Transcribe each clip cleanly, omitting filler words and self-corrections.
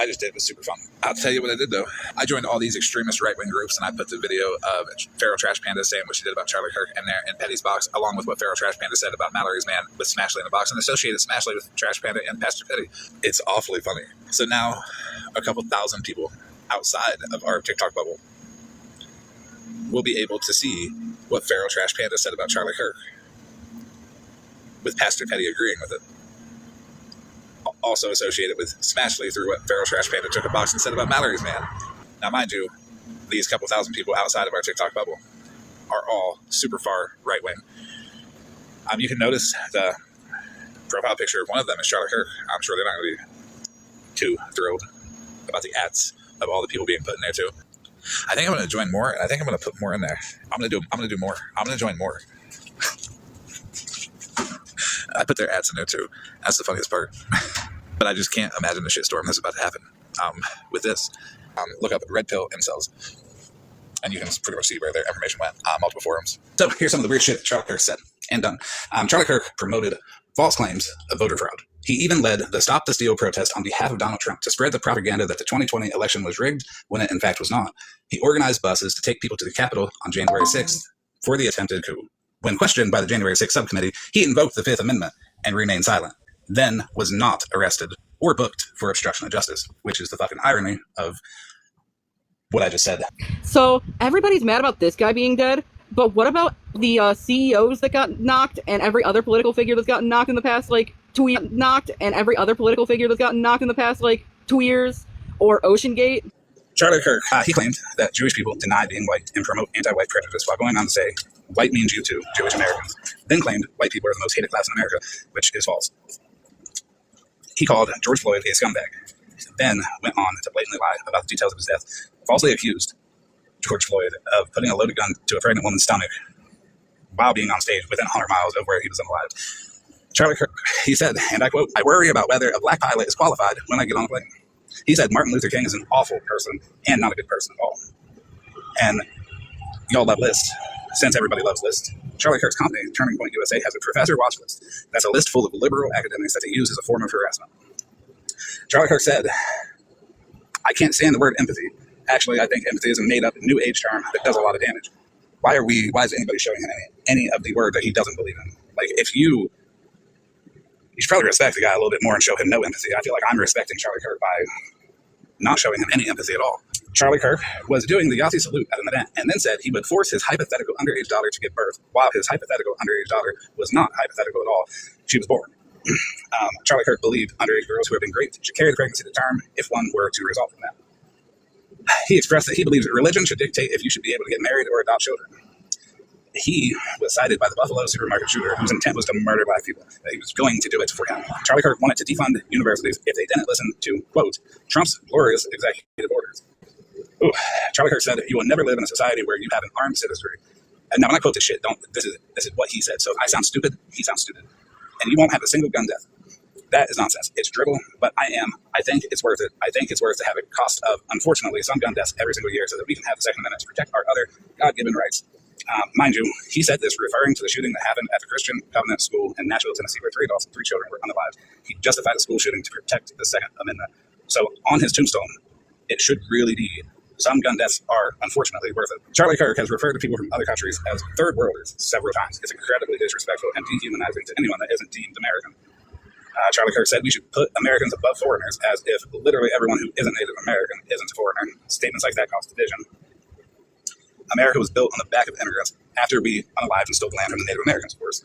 I just did was super fun. I'll tell you what I did, though. I joined all these extremist right-wing groups, and I put the video of Pharaoh Trash Panda saying what she did about Charlie Kirk in there in Petty's box, along with what Pharaoh Trash Panda said about Mallory's man with Smashley in the box, and associated Smashley with Trash Panda and Pastor Petty. It's awfully funny. So now, a couple thousand people outside of our TikTok bubble will be able to see what Pharaoh Trash Panda said about Charlie Kirk, with Pastor Petty agreeing with it. Also associated with Smashley through what Pharaoh Trash Panda took a box and said about Mallory's man. Now, mind you, these couple thousand people outside of our TikTok bubble are all super far right-wing. You can notice the profile picture of one of them is Charlie Kirk. I'm sure they're not going to be too thrilled about the ads of all the people being put in there too. I think I'm going to join more, and I think I'm going to put more in there. I'm going to do more. I'm going to join more. I put their ads in there too. That's the funniest part. But I just can't imagine the shitstorm that's about to happen with this. Look up Red Pill Incels, and you can pretty much see where their information went on multiple forums. So here's some of the weird shit that Charlie Kirk said and done. Charlie Kirk promoted false claims of voter fraud. He even led the Stop the Steal protest on behalf of Donald Trump to spread the propaganda that the 2020 election was rigged when it in fact was not. He organized buses to take people to the Capitol on January 6th for the attempted coup. When questioned by the January 6th subcommittee, he invoked the Fifth Amendment and remained silent, then was not arrested or booked for obstruction of justice, which is the fucking irony of what I just said. So everybody's mad about this guy being dead, but what about the CEOs that got knocked and every other political figure that's gotten knocked in the past, 2 years, and every other political figure that's gotten knocked in the past, 2 years, or OceanGate? Charlie Kirk, he claimed that Jewish people deny being white and promote anti-white prejudice while going on to say, white means you too, Jewish Americans. Then claimed white people are the most hated class in America, which is false. He called George Floyd a scumbag, then went on to blatantly lie about the details of his death, falsely accused George Floyd of putting a loaded gun to a pregnant woman's stomach while being on stage within 100 miles of where he was unalive. Charlie Kirk, he said, and I quote, "I worry about whether a black pilot is qualified when I get on a plane." He said Martin Luther King is an awful person and not a good person at all. And y'all love lists. Since everybody loves lists, Charlie Kirk's company, Turning Point USA, has a professor watch list. That's a list full of liberal academics that they use as a form of harassment. Charlie Kirk said, "I can't stand the word empathy. Actually, I think empathy is a made-up new age term that does a lot of damage. Why is anybody showing him any of the word that he doesn't believe in? You should probably respect the guy a little bit more and show him no empathy. I feel like I'm respecting Charlie Kirk by not showing him any empathy at all." Charlie Kirk was doing the Yahtzee salute at an event and then said he would force his hypothetical underage daughter to give birth, while his hypothetical underage daughter was not hypothetical at all. She was born. Charlie Kirk believed underage girls who have been raped should carry the pregnancy to term if one were to result from that. He expressed that he believes that religion should dictate if you should be able to get married or adopt children. He was cited by the Buffalo supermarket shooter whose intent was to murder black people. He was going to do it for him. Charlie Kirk wanted to defund universities if they didn't listen to, quote, Trump's glorious executive orders. Ooh. Charlie Kirk said, "You will never live in a society where you have an armed citizenry." And now when I quote this shit, this is what he said. So if I sound stupid, he sounds stupid. And you won't have a single gun death. That is nonsense. It's dribble, but I think it's worth it. I think it's worth to have a cost of, unfortunately, some gun deaths every single year so that we can have the Second Amendment to protect our other God-given rights. Mind you, he said this referring to the shooting that happened at the Christian Covenant School in Nashville, Tennessee, where three children were unalived. He justified the school shooting to protect the Second Amendment. So on his tombstone, it should really be, some gun deaths are unfortunately worth it. Charlie Kirk has referred to people from other countries as third worlders several times. It's incredibly disrespectful and dehumanizing to anyone that isn't deemed American. Charlie Kirk said we should put Americans above foreigners, as if literally everyone who isn't Native American isn't a foreigner. Statements like that cause division. America was built on the back of immigrants after we unalived and stole land from the Native Americans, of course.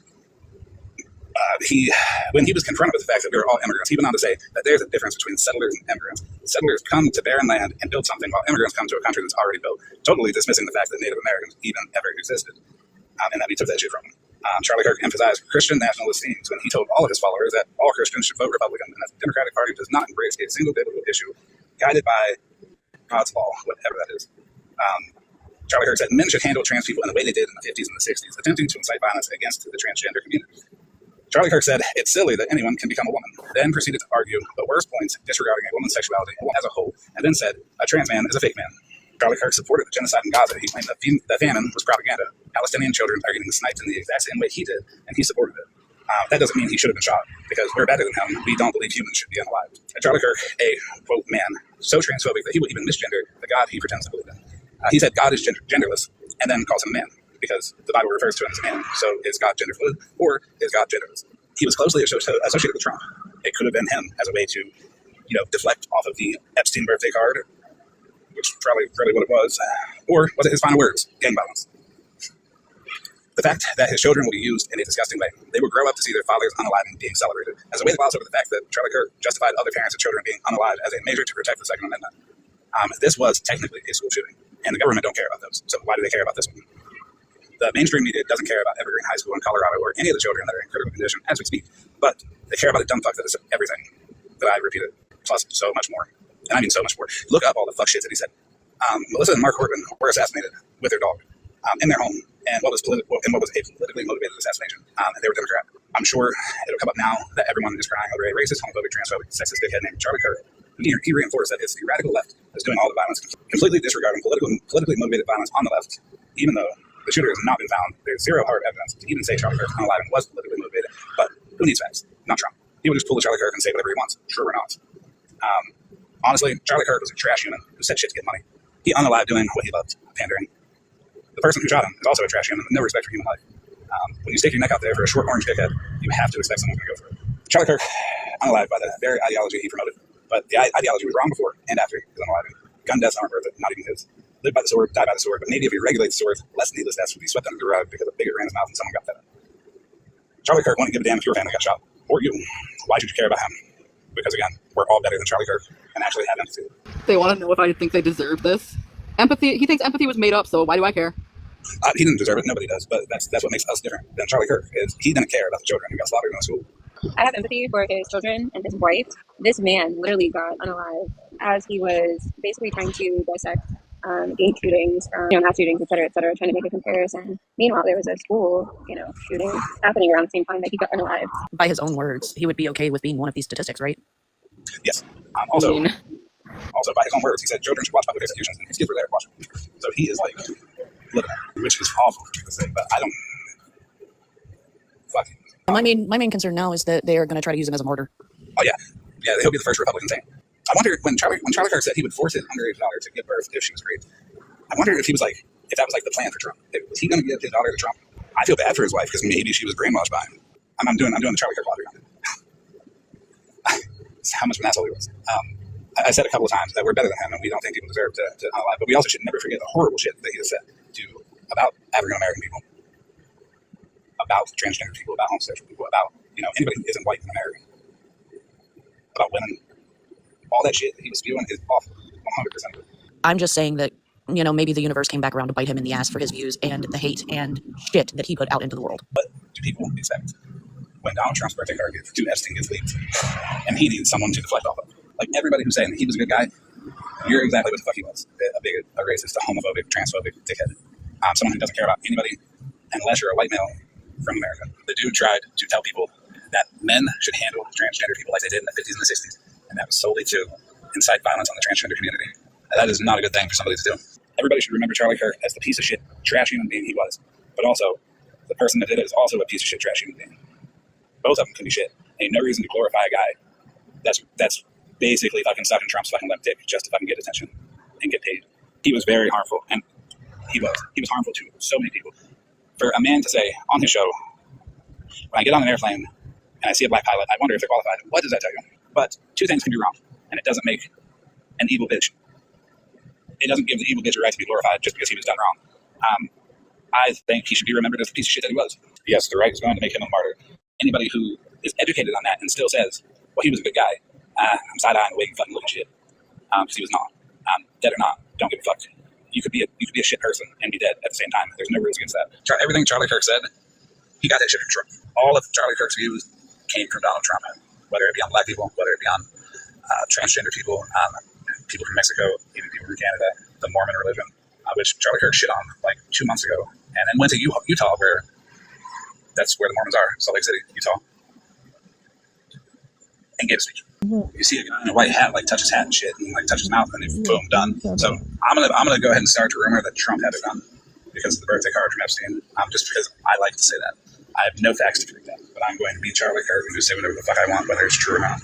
When he was confronted with the fact that we were all immigrants, he went on to say that there's a difference between settlers and immigrants. Settlers come to barren land and build something, while immigrants come to a country that's already built, totally dismissing the fact that Native Americans even ever existed, and that we took that shit from them. Charlie Kirk emphasized Christian nationalist themes when he told all of his followers that all Christians should vote Republican and that the Democratic Party does not embrace a single biblical issue guided by God's law, whatever that is. Charlie Kirk said men should handle trans people in the way they did in the 50s and the 60s, attempting to incite violence against the transgender community. Charlie Kirk said, "It's silly that anyone can become a woman," then proceeded to argue the worst points disregarding a woman's sexuality as a whole, and then said, "A trans man is a fake man." Charlie Kirk supported the genocide in Gaza. He claimed that the famine was propaganda. Palestinian children are getting sniped in the exact same way he did, and he supported it. That doesn't mean he should have been shot, because we're better than him. We don't believe humans should be unalived. And Charlie Kirk, a, quote, man, so transphobic that he will even misgender the God he pretends to believe in. He said God is genderless, and then calls him a man, because the Bible refers to him as a man. So is God gender fluid, or is God genderless? He was closely associated with Trump. It could have been him as a way to, deflect off of the Epstein birthday card, which is probably really what it was. Or was it his final words? Gang violence. The fact that his children will be used in a disgusting way. They will grow up to see their fathers unaliving being celebrated as a way to gloss over the fact that Charlie Kirk justified other parents of children being unalived as a measure to protect the Second Amendment. This was technically a school shooting, and the government don't care about those. So why do they care about this one? The mainstream media doesn't care about Evergreen High School in Colorado or any of the children that are in critical condition as we speak, but they care about a dumb fuck that is everything that I repeated, plus so much more. And I mean so much more. Look up all the fuck shit that he said. Melissa and Mark Horton were assassinated with their dog in their home, and what was a politically motivated assassination. And they were Democrat. I'm sure it'll come up now that everyone is crying over a racist, homophobic, transphobic, sexist dickhead named Charlie Kirk. He reinforced that it's the radical left that's doing all the violence, completely disregarding politically motivated violence on the left, even though the shooter has not been found. There's zero hard evidence to even say Charlie Kirk unalive and was politically motivated. But who needs facts? Not Trump. He would just pull the Charlie Kirk and say whatever he wants. Sure or not. Honestly, Charlie Kirk was a trash human who said shit to get money. He unalived doing what he loved, pandering. The person who shot him is also a trash human with no respect for human life. When you stick your neck out there for a short orange dickhead, you have to expect someone's going to go for it. Charlie Kirk, unalived by the very ideology he promoted. But the ideology was wrong before and after his unaliving. Gun deaths aren't worth it, not even his. Live by the sword, die by the sword. But maybe if he regulates the sword, less needless deaths would be swept under the rug because a bigot ran his mouth and someone got fed up. Charlie Kirk wouldn't give a damn if your family got shot. Or you. Why should you care about him? Because again, we're all better than Charlie Kirk and actually have empathy. They want to know if I think they deserve this. Empathy. He thinks empathy was made up, so why do I care? He didn't deserve it. Nobody does. But that's what makes us different than Charlie Kirk. Is he didn't care about the children who got slaughtered in the school. I have empathy for his children and his wife. This man literally got unalived as he was basically trying to dissect gate shootings from mass shootings, et cetera, trying to make a comparison. Meanwhile, there was a school, shooting happening around the same time that he got unalived. By his own words, he would be okay with being one of these statistics, right? Yes. Also, by his own words, he said children should watch public executions, and his kids were there watching. So he is like, living it, which is awful to say, but I don't. Fuck. My main concern now is that they are going to try to use him as a martyr. Oh yeah, he'll be the first Republican thing. I wonder when Charlie Kirk said he would force his underage daughter to give birth if she was raped. I wonder if that was like the plan for Trump. Was he going to give his daughter to Trump? I feel bad for his wife because maybe she was brainwashed by him. I'm doing the Charlie Kirk laundry on it. How much of an asshole he was. I said a couple of times that we're better than him and we don't think people deserve to unalive, but we also should never forget the horrible shit that he has said about African American people, about transgender people, about homosexual people, about anybody who isn't white in America, about women. All that shit that he was spewing is awful, 100% of it. I'm just saying that, maybe the universe came back around to bite him in the ass for his views and the hate and shit that he put out into the world. But do people expect when Donald Trump's birthday card gets leaked and he needs someone to deflect off of? Like everybody who's saying that he was a good guy, you're exactly what the fuck he was. A bigot, a racist, a homophobic, transphobic dickhead. Someone who doesn't care about anybody unless you're a white male from America. The dude tried to tell people that men should handle transgender people like they did in the 50s and the 60s. And that was solely to incite violence on the transgender community. That is not a good thing for somebody to do. Everybody should remember Charlie Kirk as the piece of shit, trash human being he was. But also, the person that did it is also a piece of shit, trash human being. Both of them can be shit. Ain't no reason to glorify a guy that's basically fucking sucking Trump's fucking left dick just to fucking get attention and get paid. He was very harmful, and he was harmful to so many people. For a man to say on his show, when I get on an airplane and I see a black pilot, I wonder if they're qualified. What does that tell you? But two things can be wrong, and it doesn't make an evil bitch. It doesn't give the evil bitch a right to be glorified just because he was done wrong. I think he should be remembered as the piece of shit that he was. Yes, the right is going to make him a martyr. Anybody who is educated on that and still says, well, he was a good guy, I'm side-eyeing the way you fucking look at shit. Because he was not. Dead or not, don't give a fuck. You could be a shit person and be dead at the same time. There's no rules against that. Everything Charlie Kirk said, he got that shit from Trump. All of Charlie Kirk's views came from Donald Trump. Whether it be on black people, whether it be on transgender people, people from Mexico, even people from Canada, the Mormon religion, which Charlie Kirk shit on like 2 months ago, and then went to Utah, where that's where the Mormons are, Salt Lake City, Utah, and gave a speech. You see a guy in a white hat like touch his hat and shit, and like touch his mouth, and then boom, done. So I'm gonna go ahead and start a rumor that Trump had it done because of the birthday card from Epstein. Just because I like to say that. I have no facts to prove that, but I'm going to be Charlie Kirk and just say whatever the fuck I want, whether it's true or not.